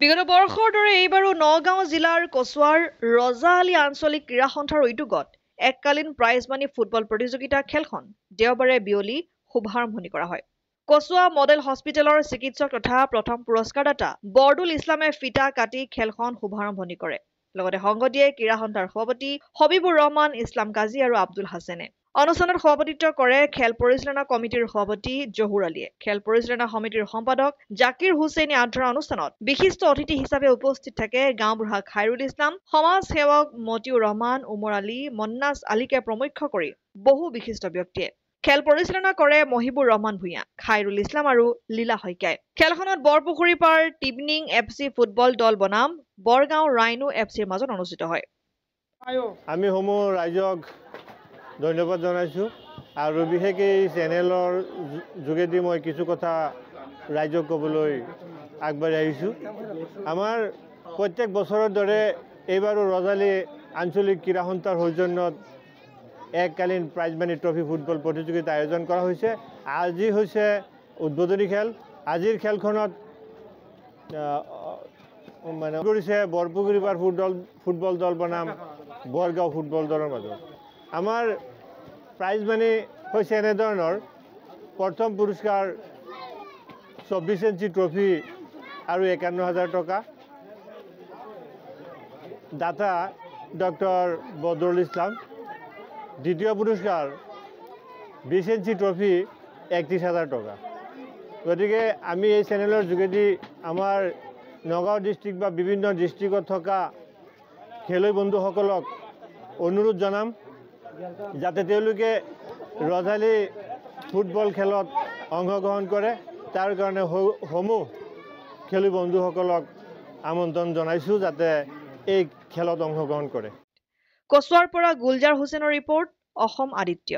বিগত বৰ্ষৰ দৰে এইবাৰো নগাঁও জিলাৰ কচুৱাৰ ৰজা আলী আঞ্চলিক ক্ৰীড়া সন্থাৰ উদ্যোগত এককালীন প্ৰাইজ মানি ফুটবল প্ৰতিযোগিতা খেলখন দেওবাৰে বিয়লি শুভাৰম্ভণি কৰা হয়। কচুৱা মডেল হস্পিটেলৰ চিকিৎসক তথা প্ৰথম পুৰস্কাৰদাতা বৰদুল ইছলামে ফিটা কাটি খেলখন শুভাৰম্ভণি কৰে। লগতে সংগ দিয়ে ক্ৰীড়া সন্থাৰ সভাপতি হবিবুৰ ৰহমান, ইছলাম কাজী আৰু আব্দুল হাছেনে। অনুষ্ঠানত সভাপতিত্ব কৰে খেল পৰিচালনা কমিটিৰ সভাপতি জহুৰ আলীয়ে। খেল পৰিচালনা সমিতিৰ সম্পাদক জাকিৰ হুছেইনে আধৰা অনুষ্ঠানত বিশিষ্ট অতিথি হিচাপে উপস্থিত থাকে গাঁওবুঢ়া খাইৰুল ইছলাম, সমাজ সেৱক মতিউৰ ৰহমান, উমৰ আলী, মন্নাছ আলীকে প্ৰমুখ্য কৰি বহু বিশিষ্ট ব্যক্তিয়ে। খেল পৰিচালনা কৰে মহিবুৰ ৰহমান ভূঞা, খাইৰুল ইছলাম আৰু লীলা শইকীয়াই। খেলখনত বৰপুখুৰী পাৰ টিবনিং এফচি ফুটবল দল বনাম বৰগাঁও ৰাইনো এফচিৰ মাজত অনুষ্ঠিত হয়। আমি সমূহ ৰাইজক ধন্যবাদ জনাইছোঁ আৰু বিশেষকৈ এই চেনেলৰ যোগেদি মই কিছু কথা ৰাইজক ক'বলৈ আগবাঢ়ি আহিছোঁ। আমাৰ প্ৰত্যেক বছৰৰ দৰে এইবাৰো ৰজালী আঞ্চলিক ক্ৰীড়া সন্থাৰ সৌজন্যত এককালীন প্ৰাইজ মানি ট্ৰফি ফুটবল প্ৰতিযোগিতা আয়োজন কৰা হৈছে। আজি হৈছে উদ্বোধনী খেল। আজিৰ খেলখনত কৰিছে বৰপুখুৰী পাৰ ফুটবল দল বনাম বৰগাঁও ফুটবল দলৰ মাজত। আমাৰ প্ৰাইজ মানি হৈছে এনেধৰণৰ: প্ৰথম পুৰস্কাৰ 24 ইঞ্চি ট্ৰফি আৰু 51,000 টকা। দাতা ডক্টৰ বদৰুল ইছলাম। দ্বিতীয় পুৰস্কাৰ 20 ইঞ্চি ট্ৰফি 31,000 টকা। গতিকে আমি এই চেনেলৰ যোগেদি আমাৰ নগাঁও ডিষ্ট্ৰিক্ট বা বিভিন্ন ডিষ্ট্ৰিক্টত থকা খেলুৱৈ বন্ধুসকলক অনুৰোধ জনাম যাতে তেওঁলোকে ৰজালী ফুটবল খেলত অংশগ্ৰহণ কৰে। তাৰ কাৰণে সমূহ খেলুৱৈ বন্ধুসকলক আমন্ত্ৰণ জনাইছোঁ যাতে এই খেলত অংশগ্ৰহণ কৰে। কচুৱাৰ পৰা গুলজাৰ হুছেইনৰ ৰিপৰ্ট, অসম আদিত্য।